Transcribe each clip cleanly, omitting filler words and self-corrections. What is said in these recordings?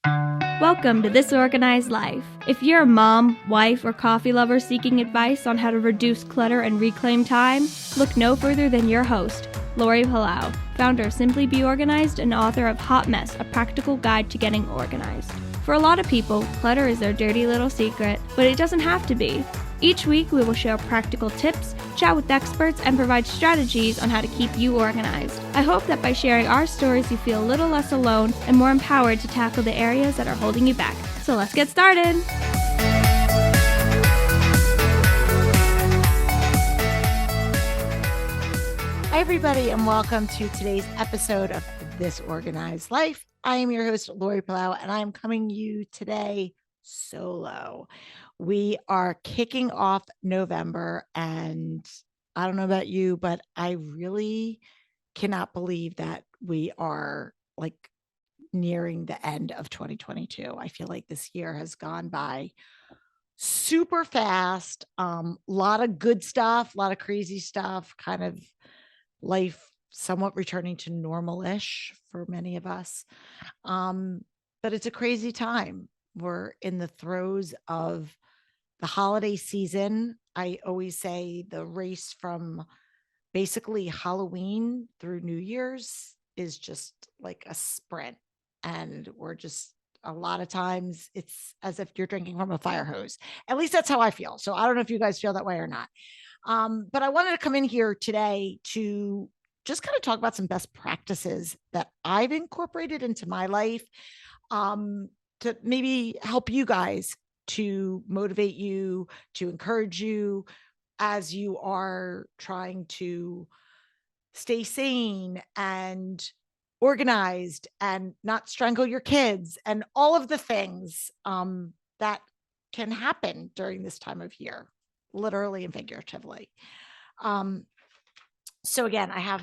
Welcome to This Organized Life. If you're a mom, wife, or coffee lover seeking advice on how to reduce clutter and reclaim time, look no further than your host, Lori Palau, founder of Simply Be Organized and author of Hot Mess, a practical guide to getting organized. For a lot of people, clutter is their dirty little secret, but it doesn't have to be. Each week, we will share practical tips, chat with experts, and provide strategies on how to keep you organized. I hope that by sharing our stories, you feel a little less alone and more empowered to tackle the areas that are holding you back. So let's get started. Hi, everybody, and welcome to today's episode of This Organized Life. I am your host, Lori Palau, and I am coming to you today solo. We are kicking off November, and I don't know about you, but I really cannot believe that we are nearing the end of 2022. I feel like this year has gone by super fast. Lot of good stuff, a lot of crazy stuff, kind of life somewhat returning to normal-ish for many of us. But it's a crazy time. We're in the throes of the holiday season. I always say the race from basically Halloween through New Year's is just like a sprint. And we're just a lot of times it's as if you're drinking from a fire hose. At least that's how I feel. So I don't know if you guys feel that way or not. But I wanted to come in here today to just kind of talk about some best practices that I've incorporated into my life, to maybe help you guys, to motivate you, to encourage you as you are trying to stay sane and organized and not strangle your kids and all of the things that can happen during this time of year, literally and figuratively. So again, I have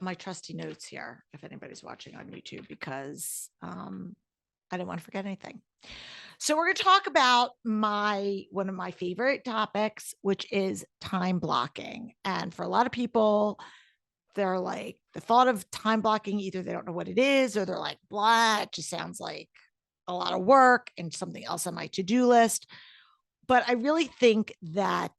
my trusty notes here if anybody's watching on YouTube, because I didn't want to forget anything. So we're going to talk about one of my favorite topics, which is time blocking. And for a lot of people, they're like, the thought of time blocking, either they don't know what it is, or they're like, blah, it just sounds like a lot of work and something else on my to-do list. But I really think that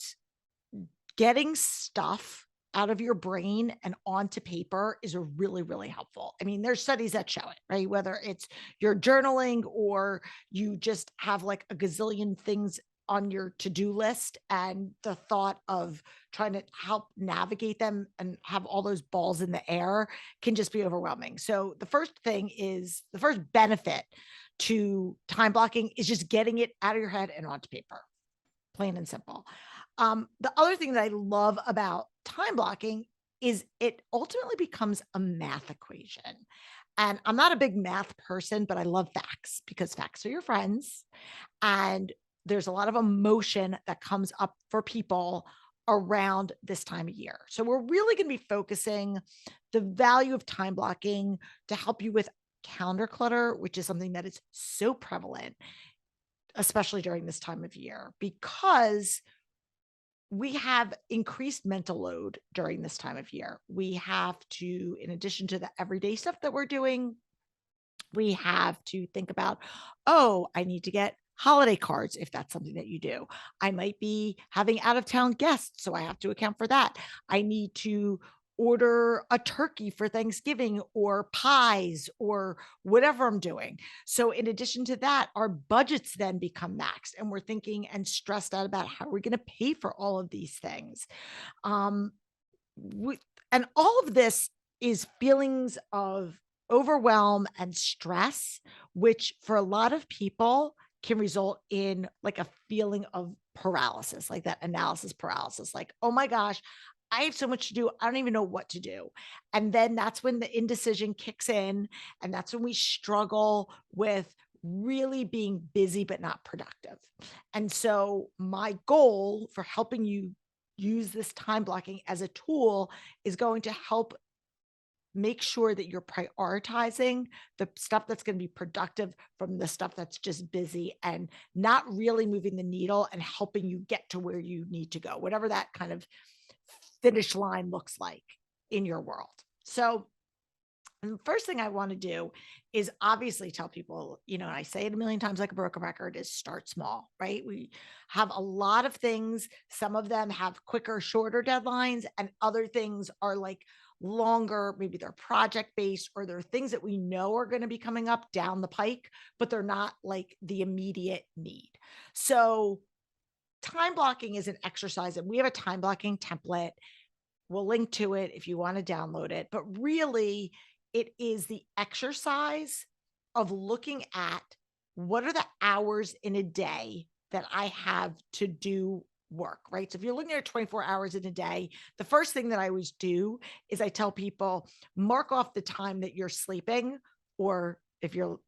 getting stuff out of your brain and onto paper is really, really helpful. I mean, there's studies that show it, right? Whether it's you're journaling or you just have like a gazillion things on your to-do list, and the thought of trying to help navigate them and have all those balls in the air can just be overwhelming. So the first benefit to time blocking is just getting it out of your head and onto paper, plain and simple. The other thing that I love about time blocking is it ultimately becomes a math equation. And I'm not a big math person, but I love facts because facts are your friends. And there's a lot of emotion that comes up for people around this time of year. So we're really going to be focusing the value of time blocking to help you with calendar clutter, which is something that is so prevalent, especially during this time of year, because we have increased mental load during this time of year. We have to, in addition to the everyday stuff that we're doing, we have to think about, oh, I need to get holiday cards if that's something that you do. I might be having out of town guests, so I have to account for that. I need to order a turkey for Thanksgiving or pies or whatever I'm doing. So in addition to that, our budgets then become maxed, and we're thinking and stressed out about how we're going to pay for all of these things. Um, and all of this is feelings of overwhelm and stress, which for a lot of people can result in like a feeling of paralysis, like that analysis paralysis, like, oh my gosh, I have so much to do. I don't even know what to do. And then that's when the indecision kicks in. And that's when we struggle with really being busy, but not productive. And so my goal for helping you use this time blocking as a tool is going to help make sure that you're prioritizing the stuff that's going to be productive from the stuff that's just busy and not really moving the needle and helping you get to where you need to go, whatever that kind of finish line looks like in your world. So And the first thing I want to do is obviously tell people, and I say it a million times like a broken record, is start small, right? We have a lot of things. Some of them have quicker, shorter deadlines, and other things are like longer. Maybe they're project based, or they're things that we know are going to be coming up down the pike, but they're not like the immediate need. So time blocking is an exercise, and we have a time blocking template. We'll link to it if you want to download it. But really, it is the exercise of looking at what are the hours in a day that I have to do work, right? So if you're looking at 24 hours in a day, the first thing that I always do is I tell people, mark off the time that you're sleeping, or if you're,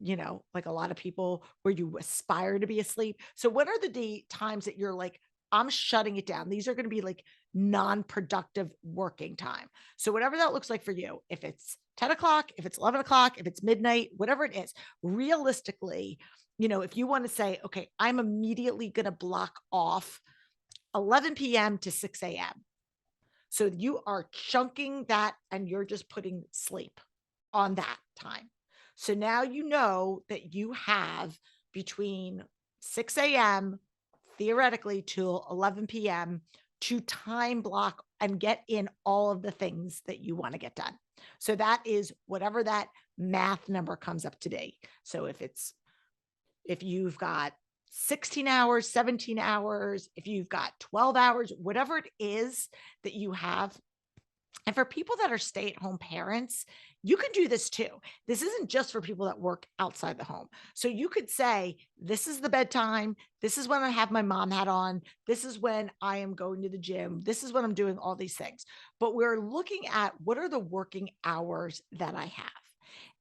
like a lot of people where you aspire to be asleep. So what are the times that you're like, I'm shutting it down? These are going to be like non-productive working time. So whatever that looks like for you, if it's 10 o'clock, if it's 11 o'clock, if it's midnight, whatever it is, realistically, if you want to say, okay, I'm immediately going to block off 11 p.m. to 6 a.m. So you are chunking that and you're just putting sleep on that time. So now you know that you have between 6 a.m. theoretically till 11 p.m. to time block and get in all of the things that you want to get done. So that is whatever that math number comes up to be. So if you've got 16 hours, 17 hours, if you've got 12 hours, whatever it is that you have. And for people that are stay-at-home parents, you can do this too. This isn't just for people that work outside the home. So you could say, this is the bedtime. This is when I have my mom hat on. This is when I am going to the gym. This is when I'm doing all these things. But we're looking at what are the working hours that I have.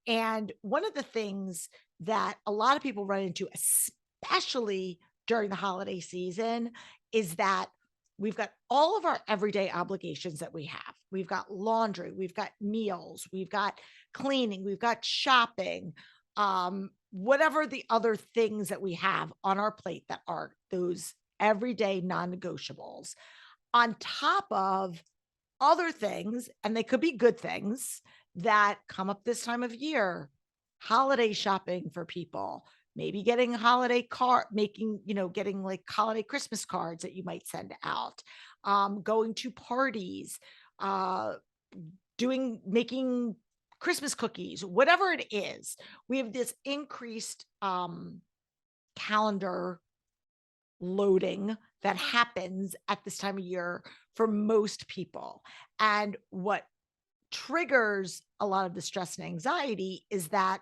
And one of the things that a lot of people run into, especially during the holiday season, is that we've got all of our everyday obligations that we have. We've got laundry, we've got meals, we've got cleaning, we've got shopping, whatever the other things that we have on our plate that are those everyday non-negotiables, on top of other things, and they could be good things that come up this time of year. Holiday shopping for people, maybe getting a holiday card, getting like holiday Christmas cards that you might send out, going to parties, making Christmas cookies, whatever it is. We have this increased calendar loading that happens at this time of year for most people. And what triggers a lot of the stress and anxiety is that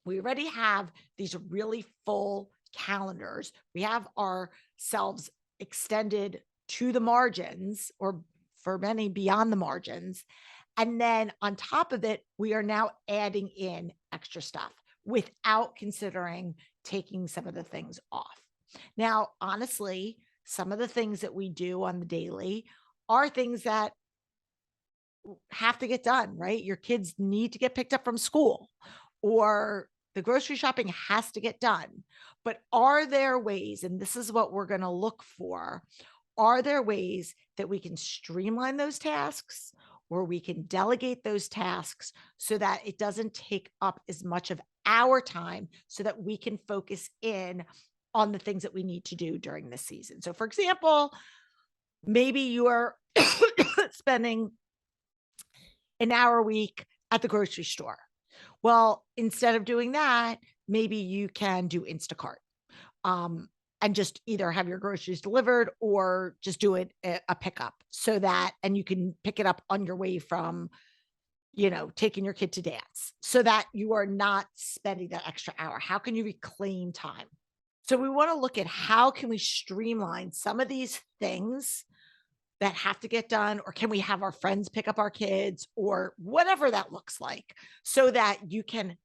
we already have these really full calendars. We have ourselves extended to the margins, or for many beyond the margins. And then on top of it, we are now adding in extra stuff without considering taking some of the things off. Now, honestly, some of the things that we do on the daily are things that have to get done, right? Your kids need to get picked up from school, or the grocery shopping has to get done. But are there ways, and this is what we're going to look for, are there ways that we can streamline those tasks, or we can delegate those tasks so that it doesn't take up as much of our time, so that we can focus in on the things that we need to do during this season? So for example, maybe you are spending an hour a week at the grocery store. Well, instead of doing that, maybe you can do Instacart, and just either have your groceries delivered or just do it a pickup, so that, and you can pick it up on your way from, taking your kid to dance, so that you are not spending that extra hour. How can you reclaim time? So we want to look at how can we streamline some of these things that have to get done, or can we have our friends pick up our kids, or whatever that looks like, so that you can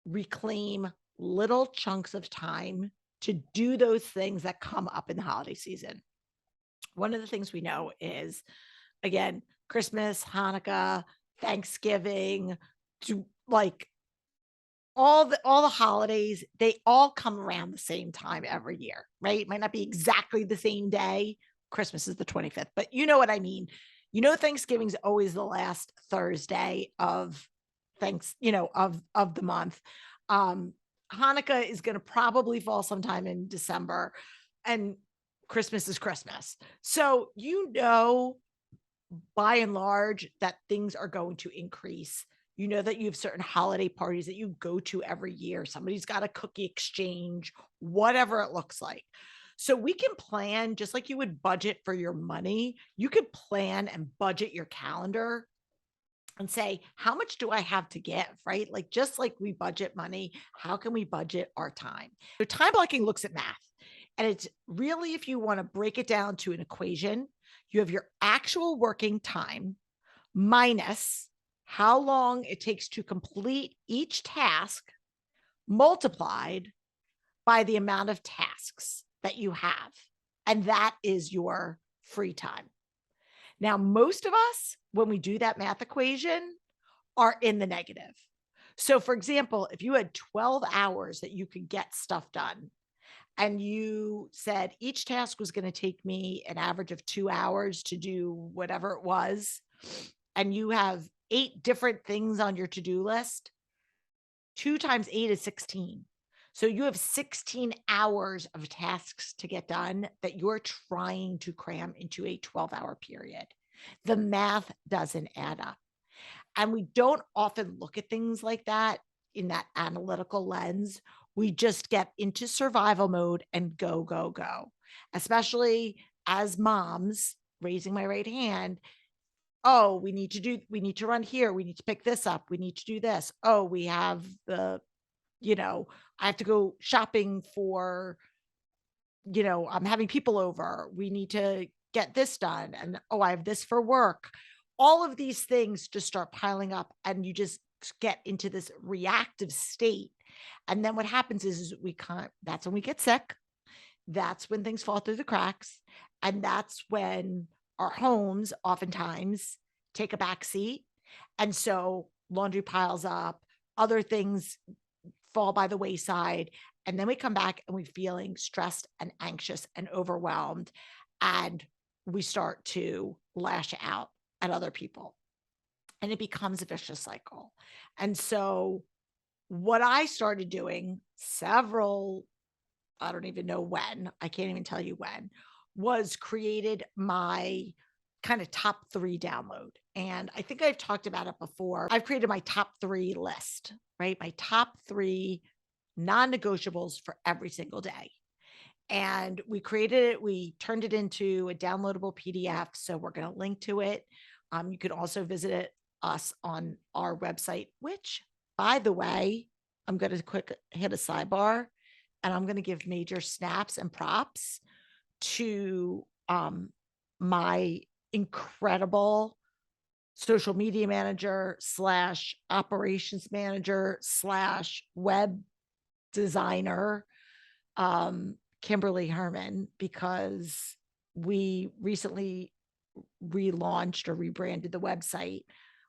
reclaim little chunks of time to do those things that come up in the holiday season. One of the things we know is, again, Christmas, Hanukkah, Thanksgiving, to like all the holidays, they all come around the same time every year, right? It might not be exactly the same day. Christmas is the 25th, but you know what I mean. Thanksgiving's always the last Thursday of thanks, of the month. Um, Hanukkah is going to probably fall sometime in December, and Christmas is Christmas. So, by and large, that things are going to increase. You know that you have certain holiday parties that you go to every year. Somebody's got a cookie exchange, whatever it looks like. So we can plan just like you would budget for your money. You could plan and budget your calendar and say, how much do I have to give? Right? Like, just like we budget money, how can we budget our time? So time blocking looks at math. And it's really, if you want to break it down to an equation, you have your actual working time minus how long it takes to complete each task multiplied by the amount of tasks that you have. And that is your free time. Now, most of us, when we do that math equation, are in the negative. So, for example, if you had 12 hours that you could get stuff done, and you said each task was going to take me an average of 2 hours to do whatever it was, and you have 8 different things on your to-do list, 2 times 8 is 16. So you have 16 hours of tasks to get done that you're trying to cram into a 12-hour period. The math doesn't add up. And we don't often look at things like that in that analytical lens. We just get into survival mode and go, go, go. Especially as moms, raising my right hand. Oh, we need to run here. We need to pick this up. We need to do this. Oh, we have I have to go shopping for, I'm having people over. We need to get this done. And oh, I have this for work. All of these things just start piling up, and you just get into this reactive state. And then what happens is that's when we get sick. That's when things fall through the cracks. And that's when our homes oftentimes take a back seat. And so laundry piles up, other things fall by the wayside. And then we come back and we're feeling stressed and anxious and overwhelmed. And we start to lash out at other people. And it becomes a vicious cycle. And so what I started doing I don't even know when, I can't even tell you when, was created my kind of top 3 download. And I think I've talked about it before. I've created my top 3 list, right? My top 3 non-negotiables for every single day. And we turned it into a downloadable PDF. So we're going to link to it. You can also visit us on our website, which, by the way, I'm going to quick hit a sidebar, and I'm going to give major snaps and props to my incredible social media manager / operations manager / web designer, Kimberly Herman, because we recently relaunched or rebranded the website,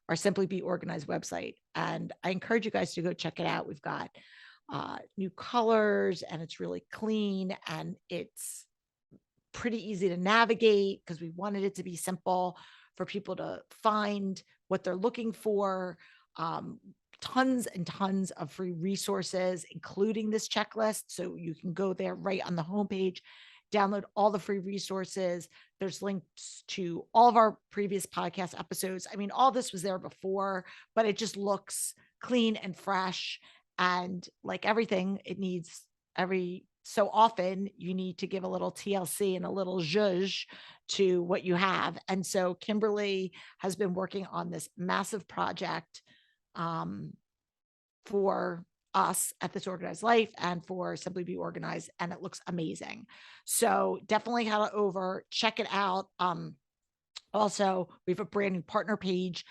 our Simply Be Organized website. And I encourage you guys to go check it out. We've got new colors, and it's really clean, and it's pretty easy to navigate because we wanted it to be simple for people to find what they're looking for. Tons and tons of free resources, including this checklist. So you can go there right on the homepage, download all the free resources. There's links to all of our previous podcast episodes. I mean, all this was there before, but it just looks clean and fresh. And like everything, it needs every so often you need to give a little TLC and a little zhuzh to what you have. And so Kimberly has been working on this massive project for us at This Organized Life and for Simply Be Organized, and it looks amazing. So definitely head over, check it out. Also, we have a brand new partner page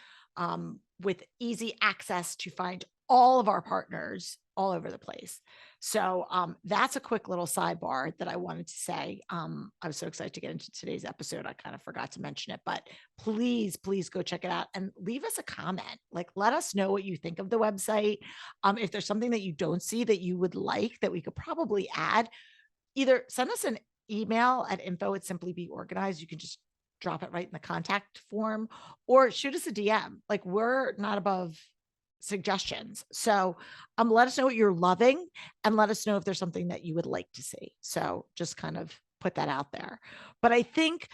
with easy access to find all of our partners all over the place. So that's a quick little sidebar that I wanted to say. I was so excited to get into today's episode. I kind of forgot to mention it, but please go check it out and leave us a comment. Like, let us know what you think of the website. If there's something that you don't see that you would like that we could probably add, either send us an email at info@simplybeorganized. You can just drop it right in the contact form, or shoot us a DM. Like, we're not above suggestions. So let us know what you're loving and let us know if there's something that you would like to see. So just kind of put that out there. But I think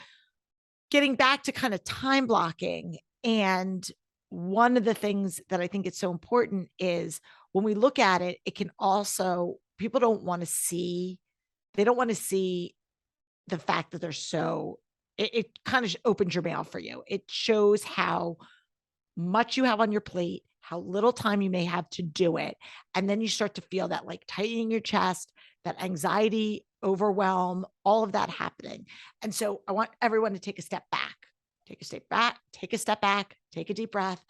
getting back to kind of time blocking, and one of the things that I think is so important is when we look at it, it can also, people don't want to see, they don't want to see the fact that they're so, it kind of opens your mail for you. It shows how much you have on your plate, how little time you may have to do it. And then you start to feel that like tightening your chest, that anxiety, overwhelm, all of that happening. And so I want everyone to take a step back, take a step back, take a step back, take a deep breath.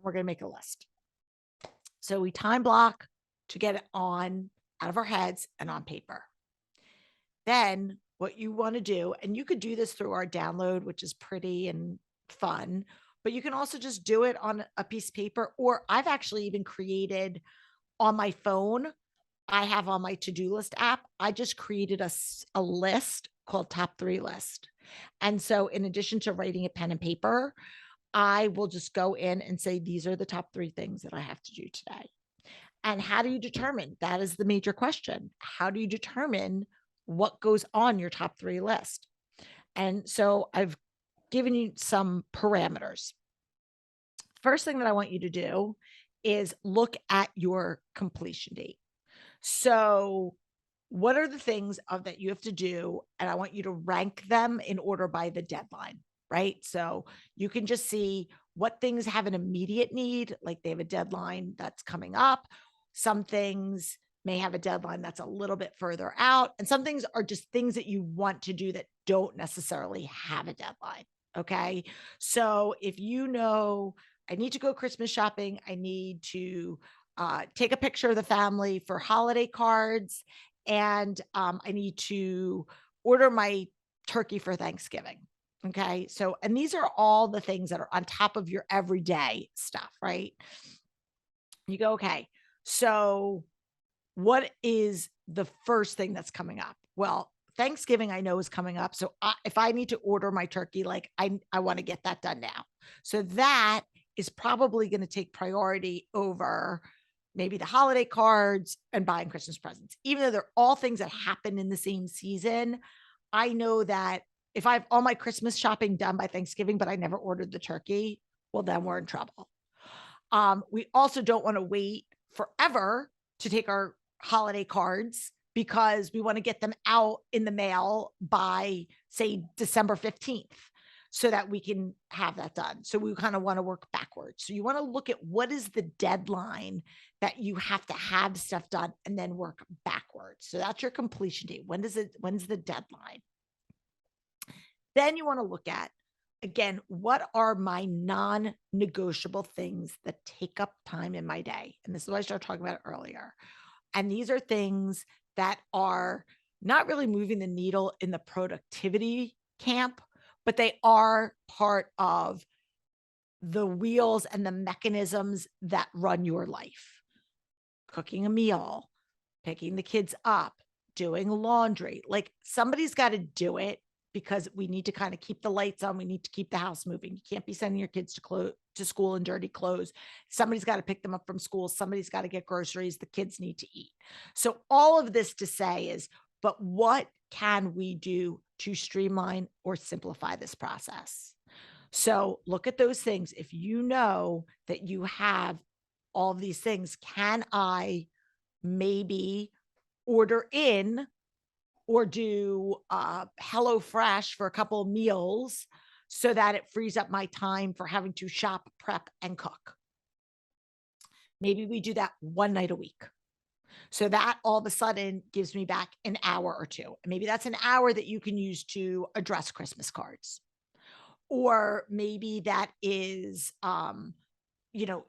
We're going to make a list. So we time block to get it on out of our heads and on paper. Then what you want to do, and you could do this through our download, which is pretty and fun, but you can also just do it on a piece of paper. Or I've actually even created on my phone, I have on my to-do list app, I just created a list called top 3 list. And so in addition to writing a pen and paper, I will just go in and say, these are the top 3 things that I have to do today. And how do you determine? That is the major question. How do you determine what goes on your top 3 list? And so I've given you some parameters. First thing that I want you to do is look at your completion date. So what are the things that you have to do? And I want you to rank them in order by the deadline, right? So you can just see what things have an immediate need, like they have a deadline that's coming up. Some things may have a deadline that's a little bit further out. And some things are just things that you want to do that don't necessarily have a deadline. Okay. So if you know, I need to go Christmas shopping, I need to take a picture of the family for holiday cards, and I need to order my turkey for Thanksgiving. Okay. So, and these are all the things that are on top of your everyday stuff, right? You go, okay, so what is the first thing that's coming up? Well, Thanksgiving I know is coming up. So if I need to order my turkey, like I want to get that done now. So that is probably going to take priority over maybe the holiday cards and buying Christmas presents. Even though they're all things that happen in the same season, I know that if I have all my Christmas shopping done by Thanksgiving, but I never ordered the turkey, well, then we're in trouble. We also don't want to wait forever to take our holiday cards because we want to get them out in the mail by, say, December 15th so that we can have that done. So we kind of want to work backwards. So you want to look at what is the deadline that you have to have stuff done and then work backwards. So that's your completion date. When's the deadline? Then you want to look at, again, what are my non-negotiable things that take up time in my day? And this is what I started talking about earlier. And these are things that are not really moving the needle in the productivity camp, but they are part of the wheels and the mechanisms that run your life. Cooking a meal, picking the kids up, doing laundry. Like somebody's got to do it because we need to kind of keep the lights on. We need to keep the house moving. You can't be sending your kids to school in dirty clothes. Somebody's got to pick them up from school. Somebody's got to get groceries. The kids need to eat. So all of this to say is, but what can we do to streamline or simplify this process? So look at those things. If you know that you have all of these things, can I maybe order in or do HelloFresh for a couple of meals so that it frees up my time for having to shop, prep, and cook? Maybe we do that one night a week. So that all of a sudden gives me back an hour or two. And maybe that's an hour that you can use to address Christmas cards. Or maybe that is,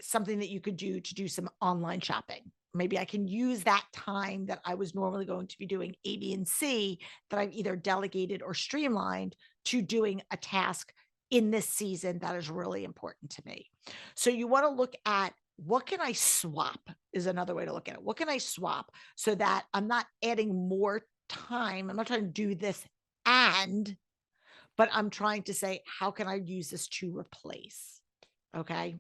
something that you could do to do some online shopping. Maybe I can use that time that I was normally going to be doing A, B, and C that I've either delegated or streamlined to doing a task in this season that is really important to me. So you want to look at what can I swap is another way to look at it. What can I swap so that I'm not adding more time? I'm not trying to do this but I'm trying to say, how can I use this to replace? Okay.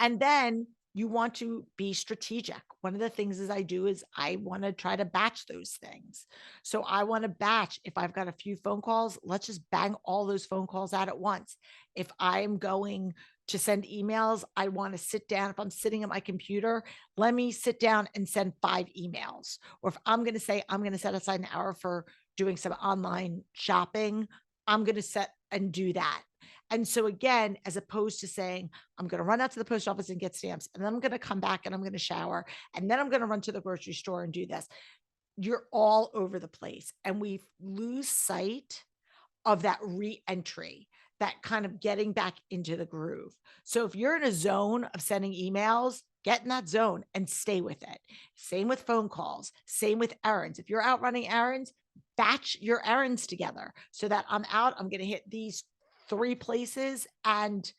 And then you want to be strategic. One of the things is I do is I want to try to batch those things. So I want to batch. If I've got a few phone calls, let's just bang all those phone calls out at once. If I'm going to send emails, I want to sit down. If I'm sitting at my computer, let me sit down and send 5 emails. Or if I'm going to say I'm going to set aside an hour for doing some online shopping, I'm going to set and do that. And so again, as opposed to saying, I'm going to run out to the post office and get stamps, and then I'm going to come back and I'm going to shower, and then I'm going to run to the grocery store and do this. You're all over the place. And we lose sight of that re-entry, that kind of getting back into the groove. So if you're in a zone of sending emails, get in that zone and stay with it. Same with phone calls, same with errands. If you're out running errands, batch your errands together so that I'm out, I'm going to hit these 3 places, and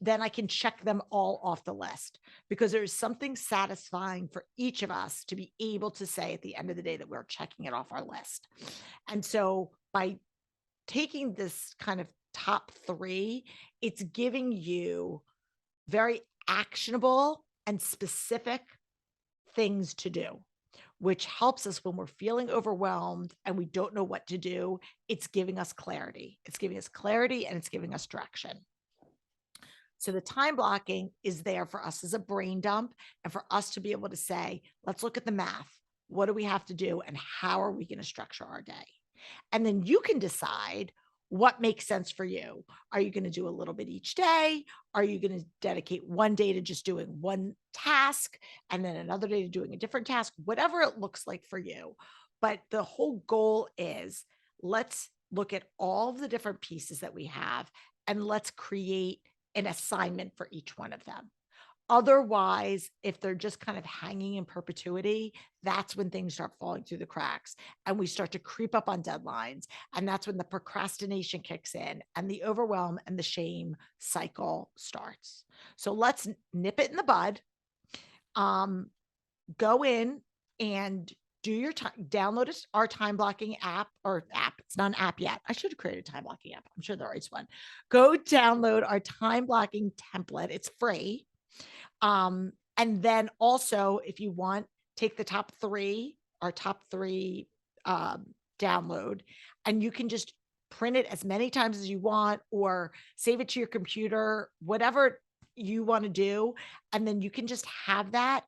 then I can check them all off the list, because there's something satisfying for each of us to be able to say at the end of the day that we're checking it off our list. And so by taking this kind of top 3, it's giving you very actionable and specific things to do, which helps us when we're feeling overwhelmed and we don't know what to do. It's giving us clarity. It's giving us clarity and it's giving us direction. So the time blocking is there for us as a brain dump and for us to be able to say, let's look at the math. What do we have to do and how are we going to structure our day? And then you can decide what makes sense for you. Are you going to do a little bit each day? Are you going to dedicate one day to just doing one task and then another day to doing a different task? Whatever it looks like for you. But the whole goal is, let's look at all the different pieces that we have and let's create an assignment for each one of them. Otherwise, if they're just kind of hanging in perpetuity, that's when things start falling through the cracks and we start to creep up on deadlines. And that's when the procrastination kicks in and the overwhelm and the shame cycle starts. So let's nip it in the bud. Go in and do your time, download our time blocking app. It's not an app yet. I should have created a time blocking app. I'm sure there is one. Go download our time blocking template. It's free. And then also, if you want, take the top 3, our top 3 download, and you can just print it as many times as you want or save it to your computer, whatever you want to do. And then you can just have that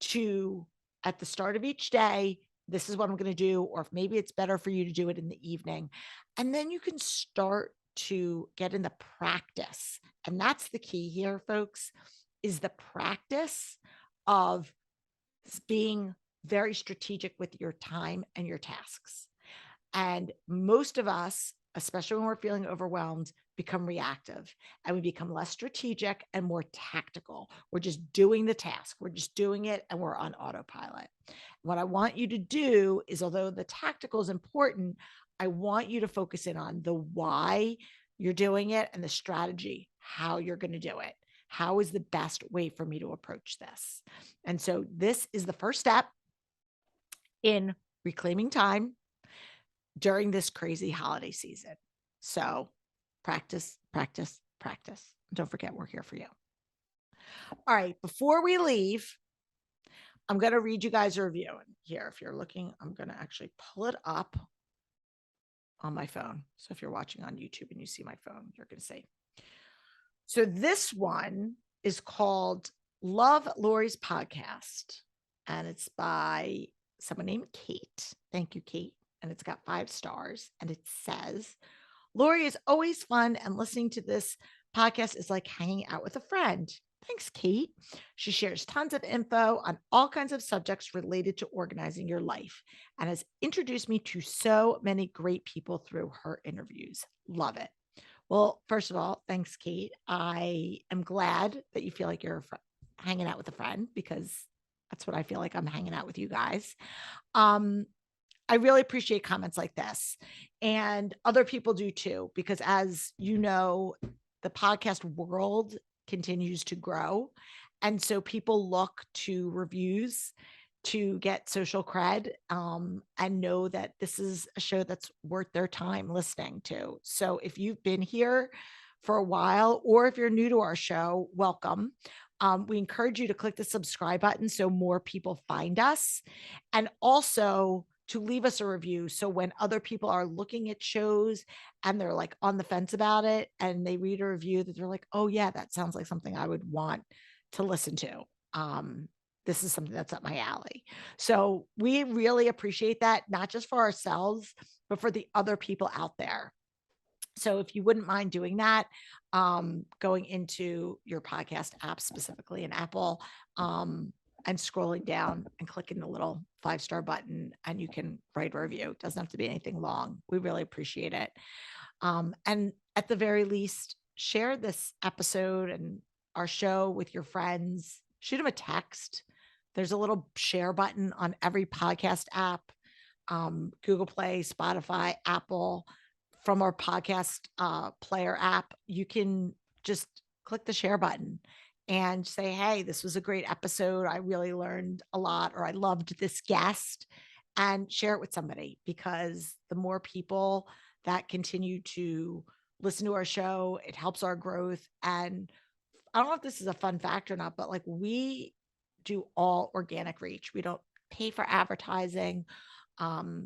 to, at the start of each day, this is what I'm going to do. Or if maybe it's better for you to do it in the evening. And then you can start to get in the practice. And that's the key here, folks, is the practice of being very strategic with your time and your tasks. And most of us, especially when we're feeling overwhelmed, become reactive and we become less strategic and more tactical. We're just doing the task. We're just doing it and we're on autopilot. What I want you to do is, although the tactical is important, I want you to focus in on the why you're doing it and the strategy, how you're going to do it. How is the best way for me to approach this? And so this is the first step in reclaiming time during this crazy holiday season. So practice, practice, practice. Don't forget, we're here for you. All right. Before we leave, I'm going to read you guys a review. And here, if you're looking, I'm going to actually pull it up on my phone. So if you're watching on YouTube and you see my phone, you're going to see. So this one is called Love Lori's Podcast, and it's by someone named Kate. Thank you, Kate. And it's got 5 stars, and it says, Lori is always fun, and listening to this podcast is like hanging out with a friend. Thanks, Kate. She shares tons of info on all kinds of subjects related to organizing your life and has introduced me to so many great people through her interviews. Love it. Well, first of all, thanks, Kate. I am glad that you feel like you're hanging out with a friend, because that's what I feel like I'm hanging out with you guys. I really appreciate comments like this, and other people do too, because as you know, the podcast world continues to grow. And so people look to reviews to get social cred, and know that this is a show that's worth their time listening to. So if you've been here for a while, or if you're new to our show, welcome. We encourage you to click the subscribe button so more people find us, and also to leave us a review. So when other people are looking at shows and they're like on the fence about it and they read a review that they're like, oh yeah, that sounds like something I would want to listen to. This is something that's up my alley. So we really appreciate that, not just for ourselves, but for the other people out there. So if you wouldn't mind doing that, going into your podcast app, specifically in Apple, and scrolling down and clicking the little 5-star button, and you can write a review. It doesn't have to be anything long. We really appreciate it. And at the very least, share this episode and our show with your friends. Shoot them a text. There's a little share button on every podcast app, Google Play, Spotify, Apple. From our podcast player app, you can just click the share button and say, hey, this was a great episode. I really learned a lot, or I loved this guest, and share it with somebody, because the more people that continue to listen to our show, it helps our growth. And I don't know if this is a fun fact or not, but like, we do all organic reach. We don't pay for advertising.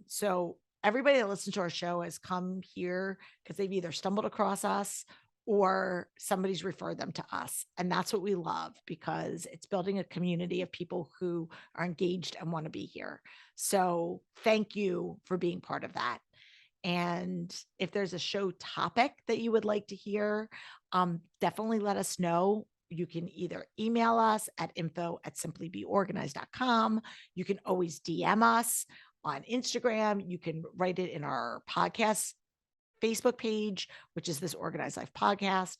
So everybody that listens to our show has come here because they've either stumbled across us or somebody's referred them to us. And that's what we love, because it's building a community of people who are engaged and want to be here. So thank you for being part of that. And if there's a show topic that you would like to hear, definitely let us know. You can either email us at info@simplybeorganized.com. You can always DM us on Instagram. You can write it in our podcast Facebook page, which is This Organized Life Podcast.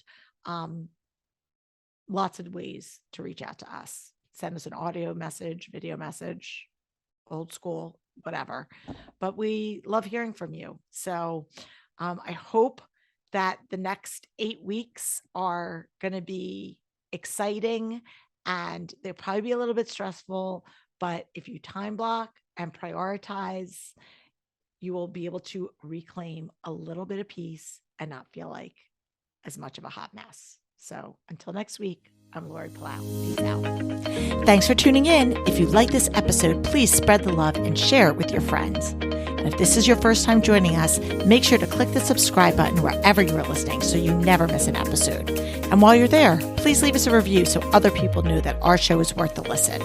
Lots of ways to reach out to us. Send us an audio message, video message, old school, whatever. But we love hearing from you. So I hope that the next 8 weeks are going to be exciting, and they'll probably be a little bit stressful. But if you time block and prioritize, you will be able to reclaim a little bit of peace and not feel like as much of a hot mess. So until next week, I'm Lori Palau. Peace out. Thanks for tuning in. If you like this episode, please spread the love and share it with your friends. And if this is your first time joining us, make sure to click the subscribe button wherever you are listening so you never miss an episode. And while you're there, please leave us a review so other people know that our show is worth the listen.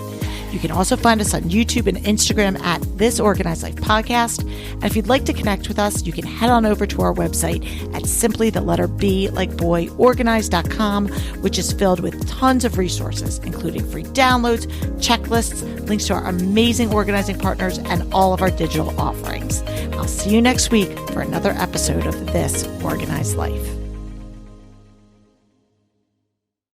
You can also find us on YouTube and Instagram at This Organized Life Podcast. And if you'd like to connect with us, you can head on over to our website at simply.organized.com, which is filled with tons of resources, including free downloads, checklists, links to our amazing organizing partners, and all of our digital offerings. I'll see you next week for another episode of This Organized Life.